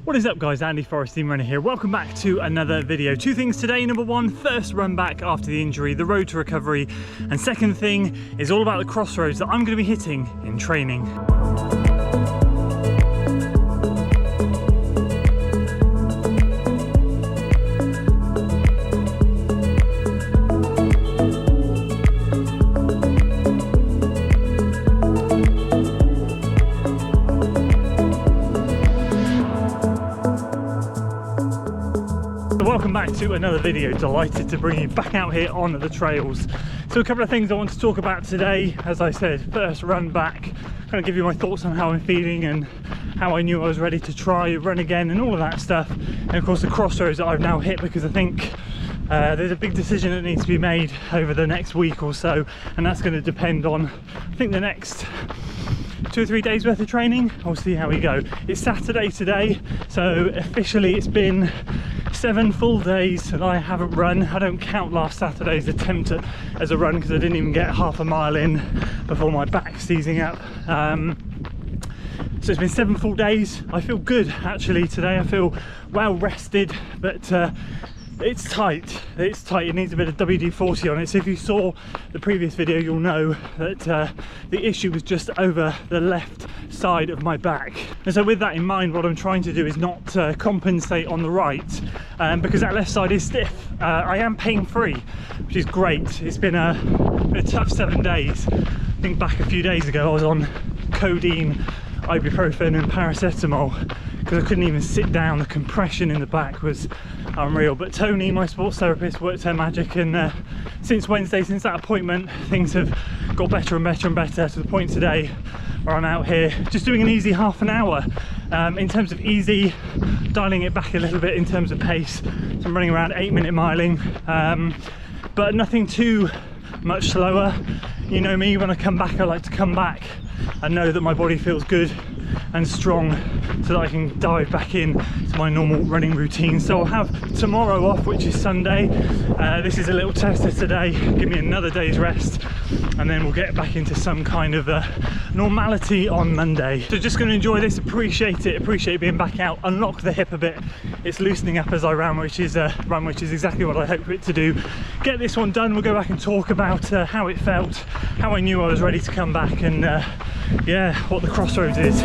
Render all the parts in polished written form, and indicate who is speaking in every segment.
Speaker 1: What is up guys, Andy Forrest Team Runner here. Welcome back to another video. Two things today. Number one, first run back after the injury, the road to recovery. And second thing is all about the crossroads that I'm going to be hitting in training. Welcome back to another video. Delighted to bring you back out here on the trails. So a couple of things I want to talk about today. As I said, first run back, kind of give you my thoughts on how I'm feeling and how I knew I was ready to try run again and all of that stuff. And of course the crossroads that I've now hit, because I think there's a big decision that needs to be made over the next week or so, and that's going to depend on, I think, the next 2 or 3 days worth of training. We'll see how we go. It's Saturday today, so officially it's been 7 full days that I haven't run. I don't count last Saturday's attempt as a run because I didn't even get half a mile in before my back seizing up. So it's been 7 full days. I feel good actually today. I feel well rested, but it's tight. It's tight. It needs a bit of WD-40 on it. So if you saw the previous video, you'll know that the issue was just over the left side of my back. And so with that in mind, what I'm trying to do is not compensate on the right, because that left side is stiff. I am pain-free, which is great. It's been a tough 7 days. I think back a few days ago I was on codeine, ibuprofen and paracetamol because I couldn't even sit down. The compression in the back was unreal. But Tony, my sports therapist, worked her magic, and since Wednesday, since that appointment, things have got better and better and better, to the point today where I'm out here just doing an easy half an hour. In terms of easy, dialing it back a little bit in terms of pace, so I'm running around 8-minute miling, but nothing too much slower. You know me, when I come back, I like to come back and know that my body feels good and strong so that I can dive back in to my normal running routine. So I'll have tomorrow off, which is Sunday. This is a little tester today, give me another day's rest, and then we'll get back into some kind of normality on Monday. So just going to enjoy this, appreciate being back out, unlock the hip a bit. It's loosening up as I run, which is exactly what I hope it to do. Get this one done, we'll go back and talk about how it felt, how I knew I was ready to come back, and yeah, what the crossroads is.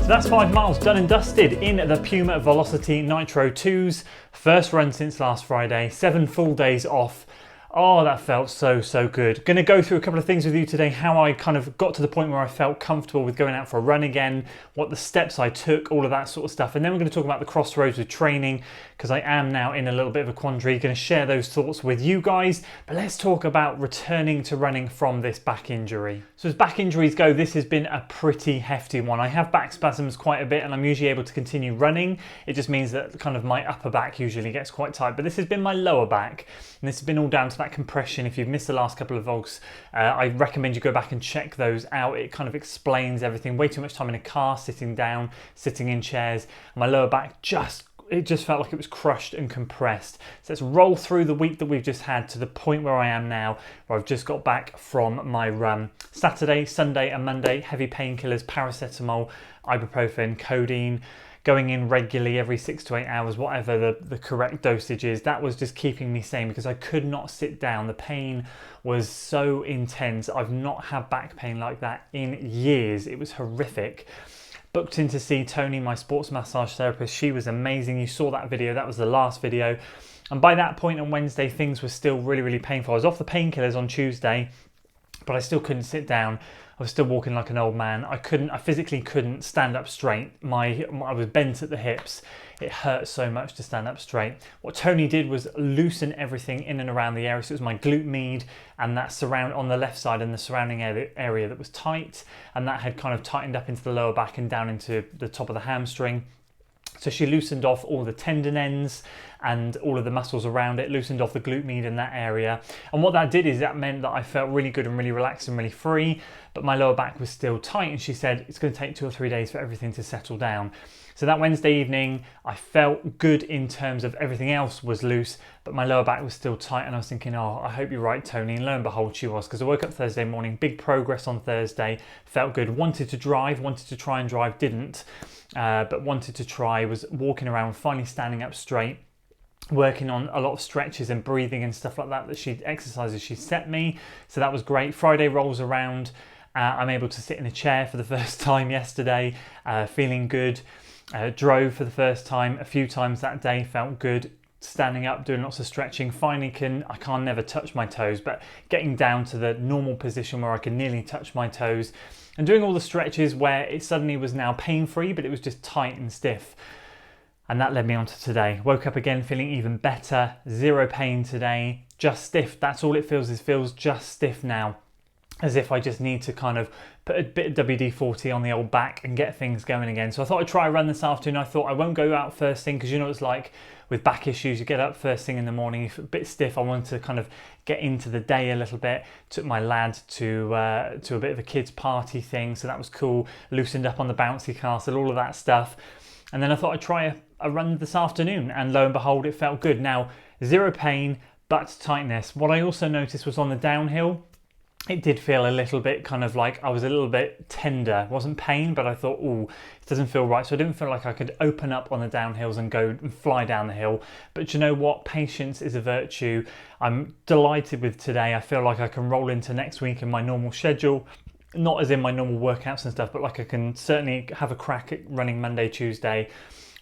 Speaker 1: That's 5 miles done and dusted in the Puma Velocity Nitro 2s. First run since last Friday, 7 full days off. Oh, that felt so good. Going to go through a couple of things with you today, how I kind of got to the point where I felt comfortable with going out for a run again, what the steps I took, all of that sort of stuff. And then we're going to talk about the crossroads with training, because I am now in a little bit of a quandary. Going to share those thoughts with you guys. But let's talk about returning to running from this back injury. So as back injuries go, this has been a pretty hefty one. I have back spasms quite a bit and I'm usually able to continue running. It just means that kind of my upper back usually gets quite tight, but this has been my lower back, and this has been all down to that compression. If you've missed the last couple of vlogs, I recommend you go back and check those out. It kind of explains everything. Way too much time in a car, sitting down, sitting in chairs. My lower back it just felt like it was crushed and compressed. So let's roll through the week that we've just had to the point where I am now, where I've just got back from my run. Saturday, Sunday and Monday, heavy painkillers, paracetamol, ibuprofen, codeine, going in regularly every 6 to 8 hours, whatever the correct dosage is. That was just keeping me sane because I could not sit down. The pain was so intense. I've not had back pain like that in years. It was horrific. Booked in to see Tony, my sports massage therapist. She was amazing. You saw that video. That was the last video. And by that point on Wednesday, things were still really painful. I was off the painkillers on Tuesday, but I still couldn't sit down. I was still walking like an old man. I physically couldn't stand up straight. I was bent at the hips. It hurt so much to stand up straight. What Tony did was loosen everything in and around the area. So it was my glute med and that surround on the left side and the surrounding area that was tight, and that had kind of tightened up into the lower back and down into the top of the hamstring. So she loosened off all the tendon ends and all of the muscles around it, loosened off the glute med in that area. And what that did is that meant that I felt really good and really relaxed and really free, but my lower back was still tight. And she said it's going to take 2 or 3 days for everything to settle down. So that Wednesday evening, I felt good in terms of everything else was loose, but my lower back was still tight. And I was thinking, oh, I hope you're right, Tony. And lo and behold, she was, because I woke up Thursday morning, big progress on Thursday, felt good, wanted to try and drive, didn't, but wanted to try, was walking around, finally standing up straight, working on a lot of stretches and breathing and stuff like that, exercises she set me. So that was great. Friday rolls around. I'm able to sit in a chair for the first time yesterday, feeling good. Drove for the first time a few times that day, felt good. Standing up, doing lots of stretching. Finally I can't never touch my toes, but getting down to the normal position where I can nearly touch my toes and doing all the stretches where it suddenly was now pain-free, but it was just tight and stiff. And that led me on to today. Woke up again feeling even better, 0 pain today, just stiff. That's all it feels just stiff now. As if I just need to kind of put a bit of WD-40 on the old back and get things going again. So I thought I'd try a run this afternoon. I thought I won't go out first thing, because you know what it's like with back issues. You get up first thing in the morning, you're a bit stiff. I wanted to kind of get into the day a little bit. Took my lad to a bit of a kids party thing, so that was cool. Loosened up on the bouncy castle, all of that stuff. And then I thought I'd try a run this afternoon, and lo and behold, it felt good. Now, 0 pain, but tightness. What I also noticed was on the downhill, it did feel a little bit kind of like I was a little bit tender. It wasn't pain, but I thought, oh, it doesn't feel right. So I didn't feel like I could open up on the downhills and go and fly down the hill. But you know what? Patience is a virtue. I'm delighted with today. I feel like I can roll into next week in my normal schedule. Not as in my normal workouts and stuff, but like I can certainly have a crack at running Monday, Tuesday,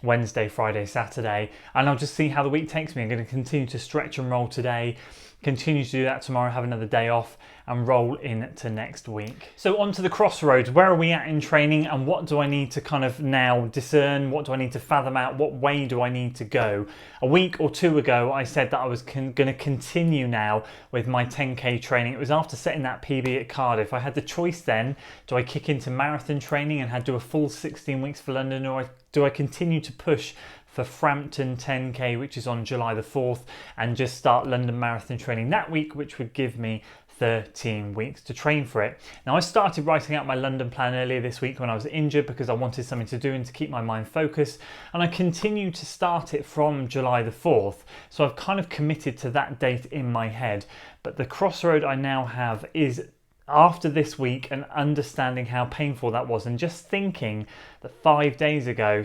Speaker 1: Wednesday, Friday, Saturday, and I'll just see how the week takes me. I'm going to continue to stretch and roll today, continue to do that tomorrow, have another day off, and roll into next week. So on to the crossroads. Where are we at in training, and what do I need to kind of now discern? What do I need to fathom out? What way do I need to go? A week or two ago, I said that I was going to continue now with my 10K training. It was after setting that PB at Cardiff. I had the choice then, do I kick into marathon training and do a full 16 weeks for London, or do I continue to push for Frampton 10K, which is on July the 4th, and just start London Marathon training that week, which would give me 13 weeks to train for it. Now, I started writing out my London plan earlier this week when I was injured, because I wanted something to do and to keep my mind focused, and I continue to start it from July the 4th. So I've kind of committed to that date in my head. But the crossroad I now have is after this week and understanding how painful that was, and just thinking that 5 days ago,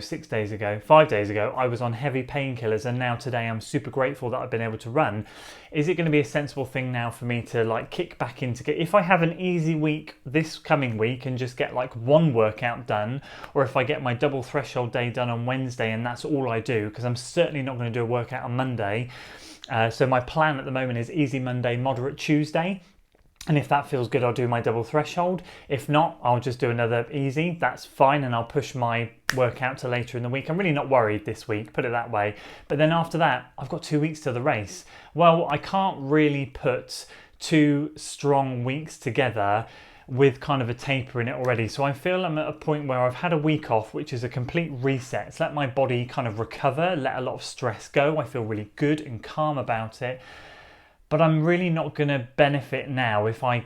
Speaker 1: I was on heavy painkillers, and now today I'm super grateful that I've been able to run. Is it going to be a sensible thing now for me to like kick back into if I have an easy week this coming week and just get like one workout done, or if I get my double threshold day done on Wednesday and that's all I do, because I'm certainly not going to do a workout on Monday. So my plan at the moment is easy Monday, moderate Tuesday. And if that feels good, I'll do my double threshold. If not, I'll just do another easy. That's fine, and I'll push my workout to later in the week. I'm really not worried this week, put it that way. But then after that, I've got 2 weeks to the race. Well, I can't really put 2 strong weeks together with kind of a taper in it already. So I feel I'm at a point where I've had a week off, which is a complete reset. It's let my body kind of recover, let a lot of stress go. I feel really good and calm about it. But I'm really not going to benefit now if I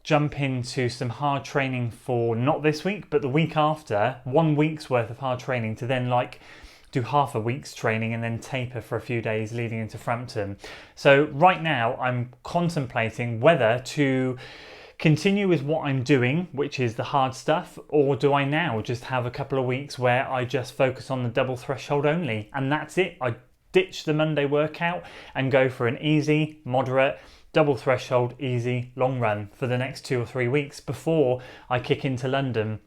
Speaker 1: jump into some hard training for not this week, but the week after, 1 week's worth of hard training, to then like do half a week's training and then taper for a few days leading into Frampton. So right now I'm contemplating whether to continue with what I'm doing, which is the hard stuff, or do I now just have a couple of weeks where I just focus on the double threshold only, and that's it. I ditch the Monday workout and go for an easy, moderate, double threshold, easy, long run for the next 2 or 3 weeks before I kick into London.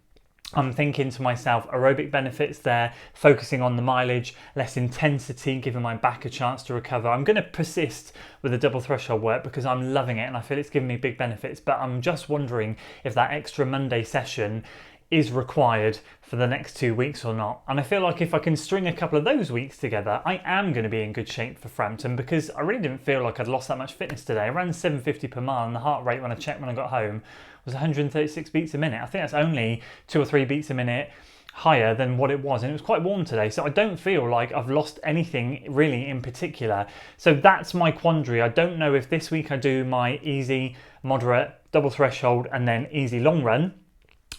Speaker 1: I'm thinking to myself, aerobic benefits there, focusing on the mileage, less intensity, giving my back a chance to recover. I'm going to persist with the double threshold work because I'm loving it and I feel it's giving me big benefits, but I'm just wondering if that extra Monday session is required for the next 2 weeks or not. And I feel like if I can string a couple of those weeks together, I am going to be in good shape for Frampton, because I really didn't feel like I'd lost that much fitness today. I ran 750 per mile and the heart rate when I checked when I got home was 136 beats a minute. I think that's only 2 or 3 beats a minute higher than what it was, and it was quite warm today, so I don't feel like I've lost anything really in particular. So that's my quandary. I don't know if this week I do my easy, moderate, double threshold and then easy long run,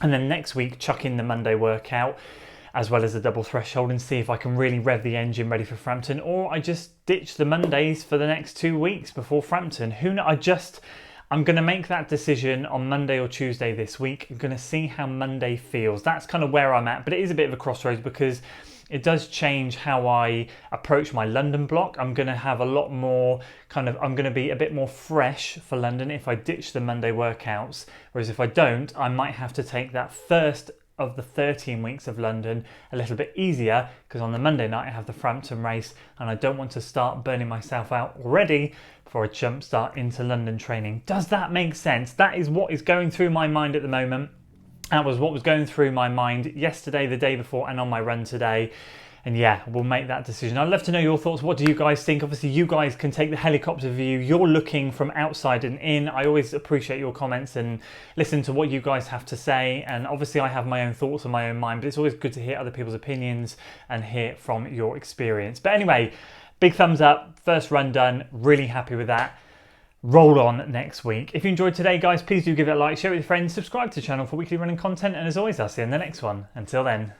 Speaker 1: and then next week chuck in the Monday workout as well as the double threshold and see if I can really rev the engine ready for Frampton, or I just ditch the Mondays for the next 2 weeks before Frampton. Who knows? I'm going to make that decision on Monday or Tuesday this week. I'm going to see how Monday feels. That's kind of where I'm at, but it is a bit of a crossroads because it does change how I approach my London block. I'm going to have a lot more I'm going to be a bit more fresh for London if I ditch the Monday workouts, whereas if I don't, I might have to take that first of the 13 weeks of London a little bit easier, because on the Monday night I have the Frampton race and I don't want to start burning myself out already before I jump start into London training. Does that make sense? That is what is going through my mind at the moment. That was what was going through my mind yesterday, the day before, and on my run today. And yeah, we'll make that decision. I'd love to know your thoughts. What do you guys think? Obviously, you guys can take the helicopter view. You're looking from outside and in. I always appreciate your comments and listen to what you guys have to say. And obviously, I have my own thoughts and my own mind, but it's always good to hear other people's opinions and hear from your experience. But anyway, big thumbs up. First run done. Really happy with that. Roll on next week. If you enjoyed today, guys, please do give it a like, share it with your friends, subscribe to the channel for weekly running content. And as always, I'll see you in the next one. Until then.